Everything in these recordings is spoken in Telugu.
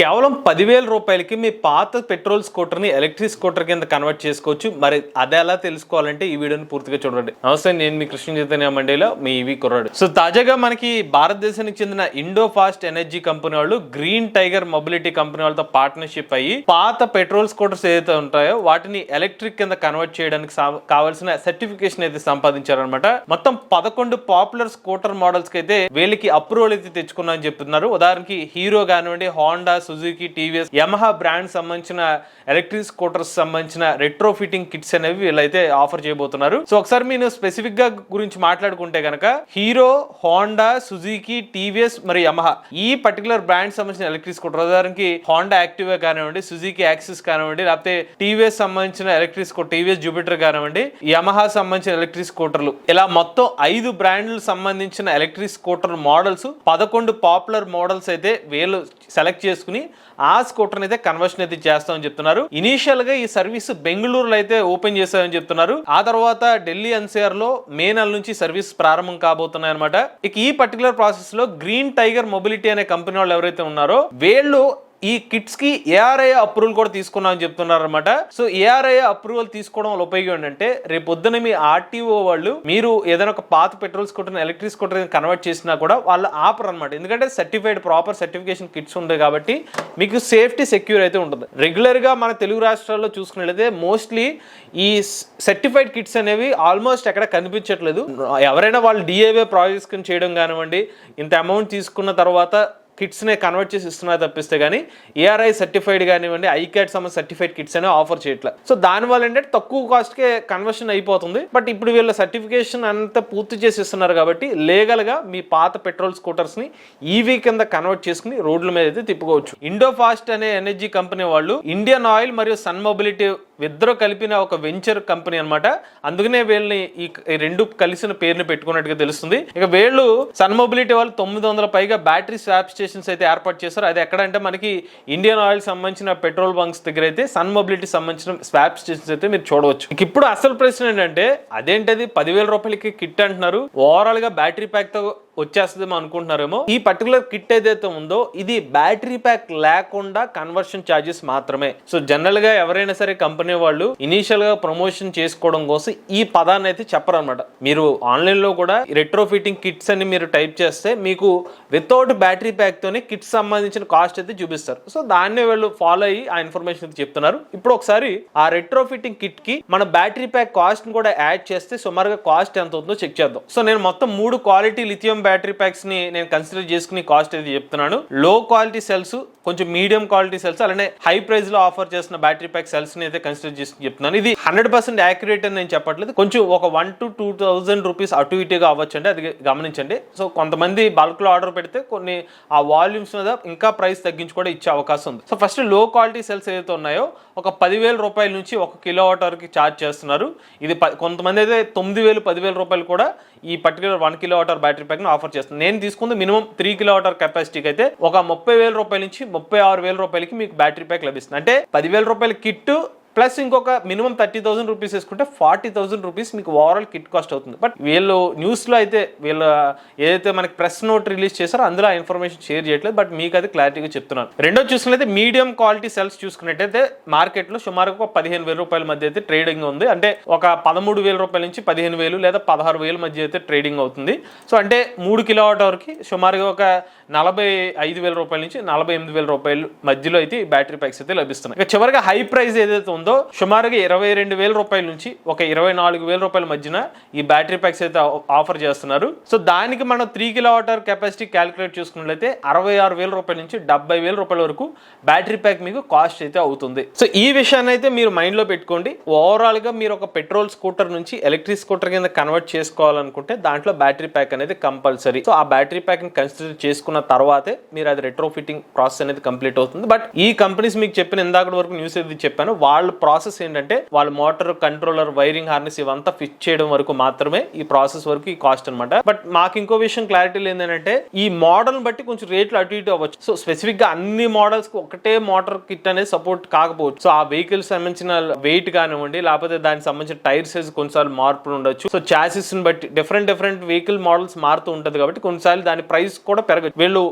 కేవలం 10,000 రూపాయలకి మీ పాత పెట్రోల్ స్కూటర్ని ఎలక్ట్రిక్ స్కూటర్ కింద కన్వర్ట్ చేసుకోవచ్చు. మరి అది ఎలా తెలుసుకోవాలంటే ఈ వీడియోని పూర్తిగా చూడండి. నమస్తే, నేను మీ కృష్ణ చైతన్య మండేలో మీ ఈవీ కుర్రాడు. సో తాజాగా మనకి భారతదేశానికి చెందిన ఇండో ఫాస్ట్ ఎనర్జీ కంపెనీ వాళ్ళు గ్రీన్ టైగర్ మొబిలిటీ కంపెనీ వాళ్ళతో పార్ట్నర్షిప్ అయ్యి పాత పెట్రోల్ స్కూటర్స్ ఏదైతే ఉంటాయో వాటిని ఎలక్ట్రిక్ కింద కన్వర్ట్ చేయడానికి కావాల్సిన సర్టిఫికేషన్ అయితే సంపాదించారనమాట. మొత్తం 11 పాపులర్ స్కూటర్ మోడల్స్ కి అయితే వీళ్ళకి అప్రూవల్ అయితే తెచ్చుకున్నారని చెప్తున్నారు. ఉదాహరణకి హీరో కానివ్వండి, Honda, Suzuki, TVS, Yamaha brand సంబంధించిన ఎలక్ట్రిక్ స్కూటర్స్ సంబంధించిన రెట్రో ఫిట్టింగ్ కిట్స్ అనేవి వీళ్ళైతే ఆఫర్ చేయబోతున్నారు. సో ఒకసారి మీరు స్పెసిఫిక్ గా గురించి మాట్లాడుకుంటే కనుక హీరో, హోండా, సుజుకి, టీవీఎస్ మరి యమహా ఈ పర్టికులర్ బ్రాండ్ సంబంధించిన ఎలక్ట్రిక్ స్కూటర్, ఉదాహరణకి హోండా యాక్టివా కానివ్వండి, సుజుకి యాక్సిస్ కానివ్వండి, లేకపోతే టీవీఎస్ సంబంధించిన ఎలక్ట్రిక్ స్కూటర్ టీవీఎస్ జూపిటర్ కానివ్వండి, యమహా సంబంధించిన ఎలక్ట్రిక్ స్కూటర్లు, ఇలా మొత్తం 5 బ్రాండ్లకు సంబంధించిన electric scooter models 11 popular models అయితే వీళ్ళు సెలెక్ట్ చేసుకుని ఆ స్కూటర్ అయితే కన్వర్షన్ అయితే చేస్తామని చెప్తున్నారు. ఇనీషియల్ గా ఈ సర్వీస్ బెంగళూరులో అయితే ఓపెన్ చేస్తామని చెప్తున్నారు. ఆ తర్వాత ఢిల్లీ ఎన్సీఆర్ లో మే నెల నుంచి సర్వీస్ ప్రారంభం కాబోతున్నాయి అనమాట. ఇక ఈ పర్టికులర్ ప్రాసెస్ లో గ్రీన్ టైగర్ మొబిలిటీ అనే కంపెనీ వాళ్ళు ఎవరైతే ఉన్నారో వీళ్ళు ఈ కిట్స్ కి ఏఆర్ఐ అప్రూవల్ కూడా తీసుకున్నామని చెప్తున్నారు అనమాట. సో ఏఆర్ఐ అప్రూవల్ తీసుకోవడం వల్ల ఉపయోగం ఏంటంటే రేపు పొద్దున మీ ఆర్టీఓ వాళ్ళు మీరు ఏదైనా ఒక పాత petrol scooter electric scooter convert చేసినా కూడా వాళ్ళు ఆపరు అనమాట. ఎందుకంటే సర్టిఫైడ్ ప్రాపర్ సర్టిఫికేషన్ కిట్స్ ఉంటాయి కాబట్టి మీకు సేఫ్టీ సెక్యూర్ అయితే ఉంటుంది. రెగ్యులర్ గా మన తెలుగు రాష్ట్రాల్లో చూసుకున్నట్లయితే మోస్ట్లీ ఈ సర్టిఫైడ్ కిట్స్ అనేవి ఆల్మోస్ట్ ఎక్కడ కనిపించట్లేదు. ఎవరైనా వాళ్ళు డిఏవే ప్రాజెక్ట్స్ చేయడం కానివ్వండి, ఇంత అమౌంట్ తీసుకున్న తర్వాత కిట్స్ నే కన్వర్ట్ చేసి ఇస్తున్నారు తప్పిస్తే కానీ ఏఆర్ఐ సర్టిఫైడ్ కానివ్వండి, ఐక్యాట్ సంబంధించిన సర్టిఫైడ్ కిట్స్ అనేవి ఆఫర్ చేయట్లేదు. సో దానివల్ల ఏంటంటే తక్కువ కాస్ట్ కే కన్వర్షన్ అయిపోతుంది. బట్ ఇప్పుడు వీళ్ళ సర్టిఫికేషన్ అంతా పూర్తి చేసి ఇస్తున్నారు కాబట్టి లీగల్ గా మీ పాత పెట్రోల్ స్కూటర్స్ ని ఈవీ కింద కన్వర్ట్ చేసుకుని రోడ్ల మీద అయితే తిప్పుకోవచ్చు. ఇండో ఫాస్ట్ అనే ఎనర్జీ కంపెనీ వాళ్ళు ఇండియన్ ఆయిల్ మరియు సన్ మొబిలిటీ ఇద్దరు కలిపిన ఒక వెంచర్ కంపెనీ అనమాట. అందుకనే వీళ్ళని ఈ రెండు కలిసిన పేరుని పెట్టుకున్నట్టుగా తెలుస్తుంది. ఇక వీళ్ళు సన్ మొబిలిటీ వాళ్ళు 900 పైగా బ్యాటరీ స్వాప్ స్టేషన్స్ అయితే ఏర్పాటు చేశారు. అది ఎక్కడంటే మనకి ఇండియన్ ఆయిల్ సంబంధించిన పెట్రోల్ బంక్స్ దగ్గర అయితే సన్ మొబిలిటీ సంబంధించిన స్వాప్ స్టేషన్స్ అయితే మీరు చూడవచ్చు. ఇప్పుడు అసలు ప్రశ్న ఏంటంటే అదేంటది 10,000 రూపాయలకి కిట్ అంటున్నారు, ఓవరాల్ గా బ్యాటరీ ప్యాక్ తో వచ్చేస్తుందేమో అనుకుంటున్నారేమో. ఈ పర్టికులర్ కిట్ ఏదైతే ఉందో ఇది బ్యాటరీ ప్యాక్ లేకుండా కన్వర్షన్ ఛార్జెస్ మాత్రమే. సో జనరల్ గా ఎవరైనా సరే కంపెనీ వాళ్ళు ఇనీషియల్ గా ప్రమోషన్ చేసుకోవడం కోసం ఈ పదాన్ని అయితే చెప్పరు అనమాట. మీరు ఆన్లైన్ లో కూడా రెట్రో ఫిట్టింగ్ కిట్స్ అని మీరు టైప్ చేస్తే మీకు వితౌట్ బ్యాటరీ ప్యాక్ తోనే కిట్స్ సంబంధించిన కాస్ట్ అయితే చూపిస్తారు. సో దాన్ని వీళ్ళు ఫాలో అయ్యి ఆ ఇన్ఫర్మేషన్ అయితే చెప్తున్నారు. ఇప్పుడు ఒకసారి ఆ రెట్రో ఫిట్టింగ్ కిట్ కి మన బ్యాటరీ ప్యాక్ కాస్ట్ ని కూడా యాడ్ చేస్తే సుమారుగా కాస్ట్ ఎంత అవుతుందో చెక్ చేద్దాం. సో నేను మొత్తం 3 క్వాలిటీ లిథియం బ్యాటరీ ప్యాక్స్ ని నేను కన్సిడర్ చేసుకుని కాస్ట్ అయితే చెప్తున్నాను. లో క్వాలిటీ సెల్స్, కొంచెం మీడియం క్వాలిటీ సెల్స్, అలానే హై ప్రైస్ లో ఆఫర్ చేసిన బ్యాటరీ ప్యాక్ సెల్స్ ని అయితే కన్సిడర్ చేసి చెప్తున్నాను. ఇది 100% యాక్యురేట్ అని నేను చెప్పట్లేదు. కొంచెం ఒక 1,000 to 2,000 రూపీస్ అటు ఇటుగా అవ్వచ్చు అండి, అది గమనించండి. సో కొంతమంది బల్క్ లో ఆర్డర్ పెడితే కొన్ని ఆ వాల్యూమ్స్ మీద ఇంకా ప్రైస్ తగ్గించి కూడా ఇచ్చే అవకాశం ఉంది. సో ఫస్ట్ లో క్వాలిటీ సెల్స్ ఏదైతే ఉన్నాయో ఒక 10,000 రూపాయల నుంచి 1 కిలోవాట్ అవర్ కి ఛార్జ్ చేస్తున్నారు. ఇది కొంతమంది అయితే 9,000, 10,000 రూపాయలు కూడా ఈ particular 1 kilowatt hour battery pack ని ఆఫర్ చేస్తుంది. నేను తీసుకుంది మినిమం 3 కిలోవాట్ అవర్ కెపాసిటీకి అయితే ఒక 30,000 రూపాయల నుంచి 36,000 రూపాయలకి మీకు బ్యాటరీ ప్యాక్ లభిస్తుంది. అంటే 10,000 రూపాయల కిట్ ప్లస్ ఇంకొక మినిమం 30,000 రూపీస్ వేసుకుంటే 40,000 రూపీస్ మీకు ఓవరాల్ కిట్ కాస్ట్ అవుతుంది. బట్ వీళ్ళు న్యూస్ లో అయితే వీళ్ళు ఏదైతే మనకి ప్రెస్ నోట్ రిలీజ్ చేశారో అందులో ఆ ఇన్ఫర్మేషన్ షేర్ చేయట్లేదు. బట్ మీకు అది క్లారిటీగా చెప్తున్నాను. రెండో చూసుకున్నట్లయితే మీడియం క్వాలిటీ సెల్స్ చూసుకున్నట్టయితే మార్కెట్ లో సుమారుగా 15,000 రూపాయల మధ్య అయితే ట్రేడింగ్ ఉంది. అంటే ఒక 13,000 రూపాయల నుంచి 15,000 లేదా 16,000 మధ్య అయితే ట్రేడింగ్ అవుతుంది. సో అంటే 3 కిలోవాట్ అవర్ కి సుమారుగా ఒక 45,000 రూపాయల నుంచి 48,000 రూపాయల మధ్యలో అయితే ఈ బ్యాటరీ ప్యాక్స్ అయితే లభిస్తున్నాయి. ఇక చివరిగా హై ప్రైస్ ఏదైతే ఉందో సుమారుగా 22,000 రూపాయల నుంచి ఒక 24,000 రూపాయల మధ్యన ఈ బ్యాటరీ ప్యాక్స్ అయితే ఆఫర్ చేస్తున్నారు. సో దానికి మనం 3 కిలోవాట్ అవర్ కెపాసిటీ క్యాలిక్యులేట్ చేసుకున్నట్లయితే 66,000 రూపాయల నుంచి 70,000 రూపాయల వరకు బ్యాటరీ ప్యాక్ మీకు కాస్ట్ అయితే అవుతుంది. సో ఈ విషయాన్ని అయితే మీరు మైండ్ లో పెట్టుకోండి. ఓవరాల్ గా మీరు ఒక పెట్రోల్ స్కూటర్ నుంచి ఎలక్ట్రిక్ స్కూటర్ కింద కన్వర్ట్ చేసుకోవాలనుకుంటే దాంట్లో బ్యాటరీ ప్యాక్ అనేది కంపల్సరీ. సో ఆ బ్యాటరీ ప్యాక్ ని కన్సిడర్ చేసుకున్న తర్వాతే మీరు అది రెట్రో ఫిట్టింగ్ ప్రాసెస్ అనేది కంప్లీట్ అవుతుంది. బట్ ఈ కంపెనీస్ మీకు చెప్పిన ఇందాక వరకు న్యూస్ ఏది చెప్పాను వాళ్ళు వాళ్ళ ప్రాసెస్ ఏంటంటే వాళ్ళ మోటార్, కంట్రోలర్, వైరింగ్ హార్నెస్ ఇవంతా ఫిట్ చేయడం వరకు మాత్రమే ఈ ప్రాసెస్ వరకు ఈ కాస్ట్ అనమాట. బట్ మాకు ఇంకో విషయం క్లారిటీ ఏంటంటే ఈ మోడల్ బట్టి కొంచెం రేట్లు అటు ఇటు అవ్వచ్చు. సో స్పెసిఫిక్ గా అన్ని మోడల్స్ కి ఒకటే మోటార్ కిట్ అనేది సపోర్ట్ కాకపోవచ్చు. సో ఆ వెహికల్ సంబంధించిన వెయిట్ కానివ్వండి, లేకపోతే దానికి సంబంధించిన టైర్ సైజ్ కొన్నిసార్లు మార్పులు ఉండొచ్చు. సో చాసిస్ ని బట్టి డిఫరెంట్ వెహికల్ మోడల్స్ మారుతూ ఉంటది కాబట్టి కొన్నిసార్లు దాని ప్రైస్ కూడా పెరగచ్చు. వీళ్ళు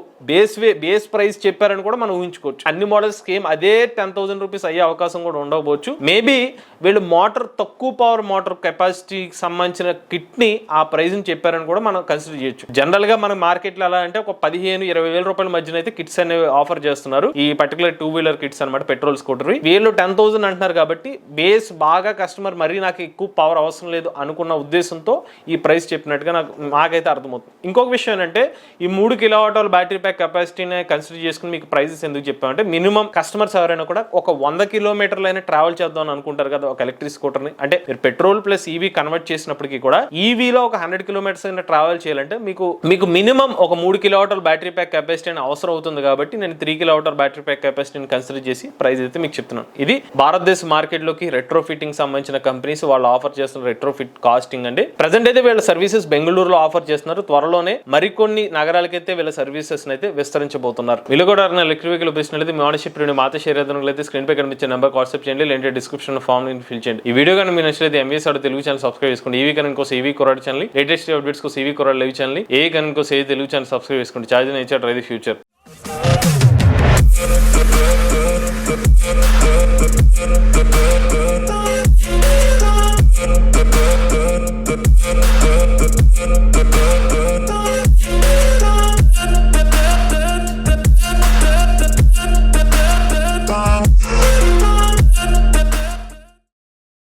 బేస్ ప్రైస్ చెప్పారని కూడా మనం ఊహించుకోవచ్చు. అన్ని మోడల్స్ కి అదే 10,000 రూపీస్ అయ్యే అవకాశం కూడా ఉండకపోవచ్చు. మేబీ వీళ్ళు మోటార్ తక్కువ పవర్ మోటార్ కెపాసిటీకి సంబంధించిన కిట్ ని ఆ ప్రైస్ ని చెప్పారని కూడా మనం కన్సిడర్ చేయొచ్చు. జనరల్ గా మన మార్కెట్ లో ఎలా అంటే ఒక 15-20 వేల రూపాయల మధ్యన అయితే కిట్స్ అనేవి ఆఫర్ చేస్తున్నారు. ఈ పర్టికులర్ 2-వీలర్ కిట్స్ అనమాట, పెట్రోల్ స్కూటర్. వీళ్ళు 10,000 అంటున్నారు కాబట్టి బేస్ బాగా కస్టమర్ మరీ నాకు ఎక్కువ పవర్ అవసరం లేదు అనుకున్న ఉద్దేశంతో ఈ ప్రైస్ చెప్పినట్టుగా నాకైతే అర్థమవుతుంది. ఇంకొక విషయం ఏంటంటే ఈ 3 కిలోవాట్ పెట్రోల్ ప్యాక్ కెపాసిటీని కన్సిడర్ చేసుకుని మీకు ప్రైజెస్ ఎందుకు చెప్పామంటే మినిమం కస్టమర్స్ ఎవరైనా కూడా ఒక 100 కిలోమీటర్లైనా ట్రావెల్ చేద్దాం అని అనుకుంటారు కదా ఒక ఎలక్ట్రిక్ స్కూటర్ ని. అంటే మీరు పెట్రోల్ ప్లస్ ఈవీ కన్వర్ట్ చేసినప్పటికీ కూడా ఈవీలో ఒక 100 కిలోమీటర్స్ అయినా ట్రావెల్ చేయాలంటే మీకు మినిమం ఒక 3 కిలోవాట్ బ్యాటరీ ప్యాక్ కెపాసిటీ అని అవసరం అవుతుంది. కాబట్టి నేను 3 కిలోవాట్ బ్యాటరీ ప్యాక్ కెపాసిటీని కన్సిడర్ చేసి ప్రైస్ అయితే మీకు చెప్తున్నాను. ఇది భారతదేశ మార్కెట్ లోకి రెట్రో ఫిట్టింగ్ సంబంధించిన కంపెనీస్ వాళ్ళు ఆఫర్ చేస్తున్న రెట్రో ఫిట్ కాస్టింగ్ అండి. ప్రెసెంట్ అయితే వీళ్ళ సర్వీసెస్ బెంగళూరులో ఆఫర్ చేస్తున్నారు. త్వరలోనే మరికొన్ని నగరాలకైతే వీళ్ళ సర్వీసెస్ అయితే విస్తరించబోతున్నారు. వీళ్ళు కూడా ఎలక్ట్రిక్ వెహికల్ ఉపయోగించినట్లయితే మీ ఓనర్షిప్ మాతో షేర్ అయితే స్క్రీన్ పై కనిపించే నెంబర్ వాట్సాప్ చేయండి, లేదంటే డిస్క్రిప్షన్ ఫామ్ ఫిల్ చేయండి. ఈ వీడియో కానీ మీరు నచ్చినట్లయితే ఎంవీఎస్ తెలుగు ఛానల్ సబ్స్క్రైబ్ చేసుకోండి. ఈవీ కరెంట్ కోసం ఈవీ కొరాడ్ ఛానల్, లేటెస్ట్ అప్డేట్స్ కోసం ఈవీ కొరాడ్ లైవ్ ఛానల్, ఏ కరెంట్ కోసం ఏ తెలుగు ఛానల్ సబ్స్క్రైబ్ చేసుకోండి. Charge nature drive the future.